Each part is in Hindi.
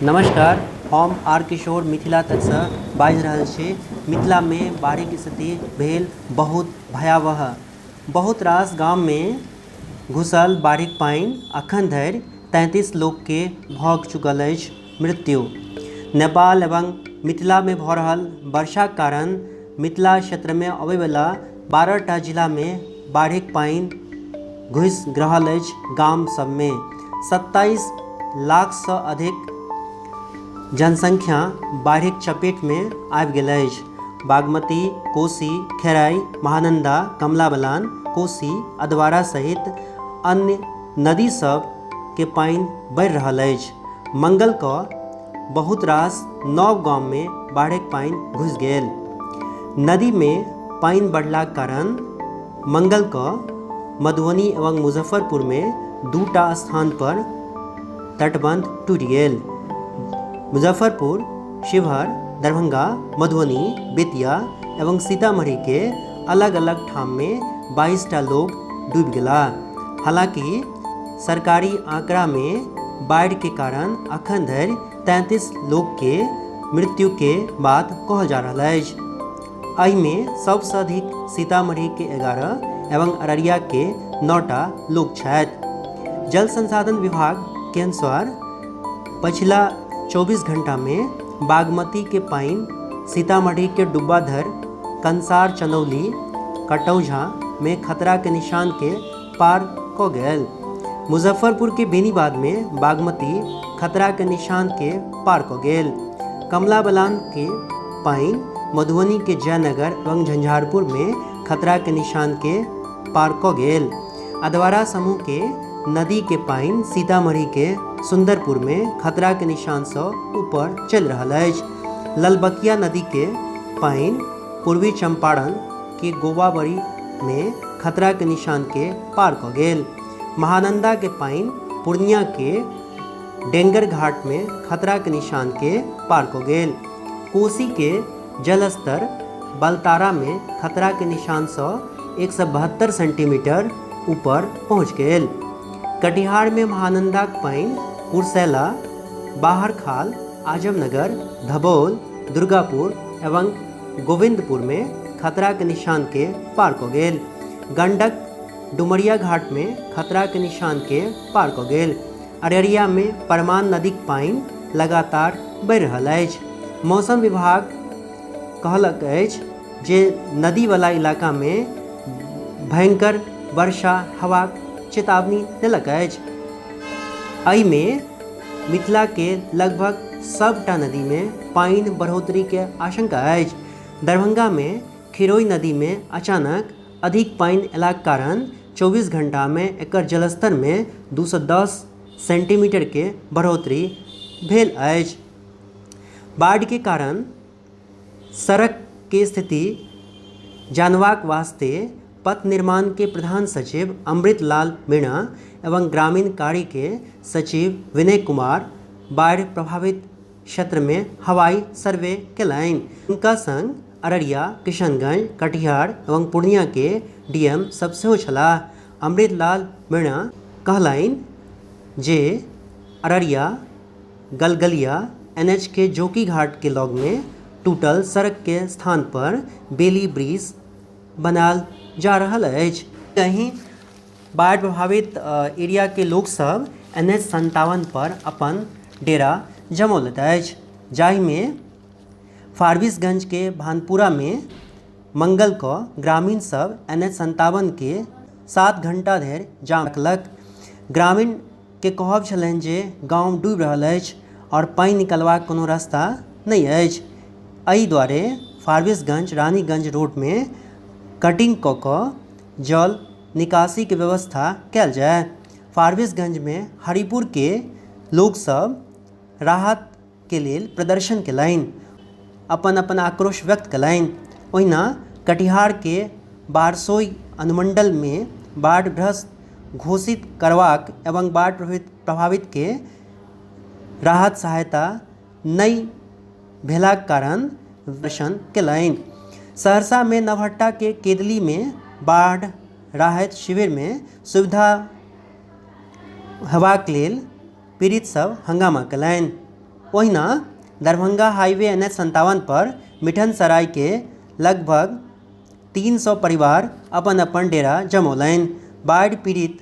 नमस्कार, हम आर किशोर मिथिला तकसँ बाजि रहल छी। मिथिलामे बाढ़िक स्थिति भेल बहुत भयावह। बहुत रास गाममे घुसल बाढ़िक पानि अखन धरि 33 लोकके भऽ चुकल अछि मृत्यु। नेपाल एवं मिथिलामे भऽ रहल वर्षाक कारण मिथिला क्षेत्रमे अबैवला 12टा जिलामे बाढ़िक पानि घुसि रहल अछि। गाम सबमे 27 लाखसँ अधिक जनसंख्या बाढ़िक चपेट में आबि गेल अछि। बागमती, कोसी, खेराई, महानंदा, कमला बलान, कोसी, अधवारा सहित अन्य नदी सब के पानि बढ़ि रहल अछि। मंगल क बहुत रास नव गांव में बाढ़िक पानि घुसि गेल। नदी में पानि बढ़लाक कारण मंगल क मधुबनी एवं मुजफ्फरपुर में 2टा स्थान पर तटबंध टूटि गेल। मुजफ्फरपुर, शिवहर, दरभंगा, मधुबनी, बेतिया एवं सीतामढ़ी के अलग अलग ठाम में 22टा लोग डूबि गेला। हालांकि सरकारी आंकड़ा में बाढ़ि के कारण अखन धरि 33 लोग के मृत्यु के बात कहल जा रहल अछि। एहिमे सबसँ अधिक सीतामढ़ी के 11 एवं अररिया के 9टा लोग छथि। जल संसाधन विभाग के अनुसार पछिला 24 घंटा में बागमती के पानि सीतामढ़ी के डुब्बाधर, कंसार, चंदौली, कटौझा में खतरा के निशान के पार क गेल। मुजफ्फरपुर के बेनीबाद में बागमती खतरा के निशान के पार क गेल। कमला बलान के पानि मधुबनी के जयनगर एवं झंझारपुर में खतरा के निशान के पार क गेल। अधवारा समूह के नदी के पानि सीतामढ़ी के सुंदरपुर में खतरा के निशान से ऊपर चलि रहल अछि। ललबकिया नदी के पानि पूर्वी चंपारण के गोवाबड़ी में खतरा के निशान के पार क गेल। महानंदा के पानि पूर्णिया के डेंगर घाट में खतरा के निशान के पार क गेल। कोसी के जलस्तर बलतारा में खतरा के निशान से 172 सेंटीमीटर ऊपर पहुँच गेल। कटिहार में महानंदा के पानि कुर्सेला, बाहरखाल, आजमनगर, धबौल, दुर्गापुर एवं गोविंदपुर में खतरा के निशान के पार क गेल। गंडक डुमरिया घाट में खतरा के निशान के पार क गेल। अररिया में परमान नदी के पानि लगातार बढ़ि रहल अछि। मौसम विभाग कहलक अछि जे नदीवाला इलाका में भयंकर वर्षा हवाक चेतावनी देलक अछि। एहिमे मिथिला के लगभग सबटा नदी में पानि बढ़ोतरी के आशंका अछि। दरभंगा में खिरोई नदी में अचानक अधिक पानि अयलाक कारण 24 घंटा में एकर जलस्तर में 210 सेंटीमीटर के बढ़ोतरी भेल अछि। बाढ़ के कारण सड़क के स्थिति जानबाक वास्ते पथ निर्माण के प्रधान सचिव अमृत लाल मीणा एवं ग्रामीण कार्य के सचिव विनय कुमार बाढ़ प्रभावित क्षेत्र में हवाई सर्वे केलनि। उनका संग अररिया, किशनगंज, कटिहार एवं पूर्णिया के डीएम सब सेहो छलाह। अमृत लाल मीणा कहलनि जे अररिया गलगलिया NH के जोकी घाट के लग में टूटल सड़क के स्थान पर बेली ब्रिज बनाल जा रहल अछि। कहीं बाढ़ प्रभावित एरिया के लोग सब NH-57 पर अपन डेरा जमौलत अछि, जाहिमे फारबिसगंज के भानपुरा में मंगल क ग्रामीण सब NH-57 के 7 घंटा धरि जाम रखलक। ग्रामीण के कहब छलनि जे गांव डूबि रहल अछि और पानि निकलबाक कोनो रास्ता नहि अछि। एहि दुआरे फारबिसगंज रानीगंज रोड में कटिंग कऽ जल निकासी के व्यवस्था कयल जाय। फारबिसगंज में हरिपुर के लोग सब राहत के लेल प्रदर्शन केलनि, अपन अपन आक्रोश व्यक्त केलनि। ओहिना कटिहार के बारसोई अनुमंडल में बाढ़ग्रस्त घोषित करबाक एवं बाढ़ प्रभावित के राहत सहायता नहि भेलाक कारण प्रदर्शन केलनि। सहरसा में नवहट्टा के केदली में बाढ़ राहत शिविर में सुविधा हेबाक लेल पीड़ित सब हंगामा केलनि। ओहिना दरभंगा हाईवे NH-57 पर मिठन सराय के लगभग 300 परिवार अपन अपन डेरा जमौलनि। बाढ़ि पीड़ित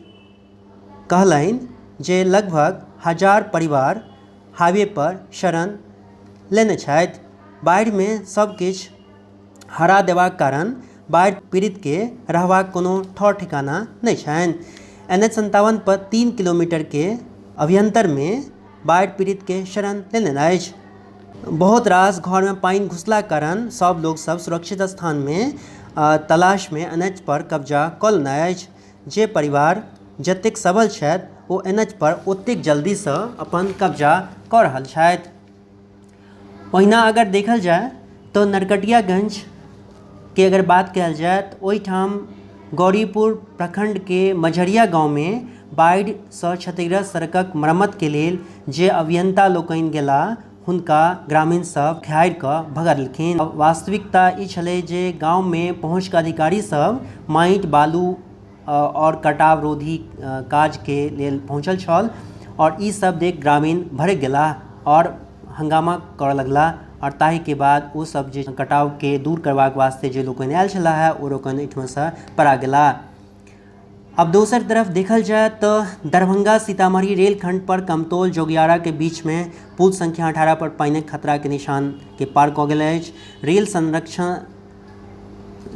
कहलनि जे लगभग 1000 परिवार हाईवे पर शरण लेने छथि। बाढ़ि में सब किछु हरा देबाक कारण बाढ़ि पीड़ित के रहबाक कोनो ठौर ठिकाना नहीं छनि। NH-57 पर 3 किलोमीटर के अभ्यंतर में बाढ़ि पीड़ित के शरण लेने अछि। बहुत रास घर में पानी घुसला कारण सब लोग सब सुरक्षित स्थान में तलाश में NH पर कब्जा कऽ लेने अछि। जे परिवार जतेक सबल छथि ओ NH पर ओतेक जल्दी से अपन कब्जा कऽ रहल छथि। ओहिना अगर देखल जाए तो नरकटियागंज के अगर बात कयल जाए तो ओहिठाम गौरीपुर प्रखंड के मझरिया गांव में बाढ़ि से क्षतिग्रस्त सड़कक मरम्मत के लेल जे अभियंता लोकनि गेला हुनका ग्रामीण सब घेर कऽ भगेलखिन। वास्तविकता ई छलै जे गांव में पहुँच कऽ अधिकारी सब माटि बालू और कटाव रोधी काज के लेल पहुँचल छल और ई सब देख ग्रामीण भड़क गेला और हंगामा करऽ लगला और ताहि के बाद वो सब जे कटाव के दूर करबाक वास्ते जे लोकनि आयल छला है ओ लोकनि एहिठाम से परा गेला। अब दोसर तरफ देखल जाए तो दरभंगा सीतामढ़ी रेलखंड पर कमतौल जोगियारा के बीच में पुल संख्या 18 पर पानिक खतरा के निशान के पार कऽ गेल अछि।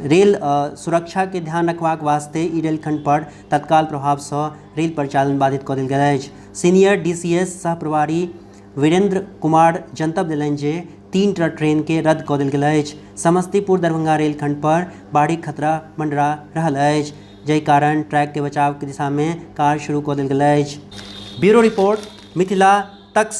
रेल सुरक्षा के ध्यान रखबाक वास्ते ई रेलखंड पर तत्काल प्रभाव से रेल परिचालन बाधित कऽ देल गेल अछि। सीनियर DCS सह प्रभारी वीरेंद्र कुमार जनतब देलनि जे 3 टा ट्रेन के रद्द कऽ देल गेल अछि। समस्तीपुर दरभंगा रेलखंड पर बाढ़िक खतरा मंडरा रहल अछि, जाहि कारण ट्रैक के बचाव के दिशा में कार्य शुरू कऽ देल गेल अछि। ब्यूरो रिपोर्ट मिथिला तक।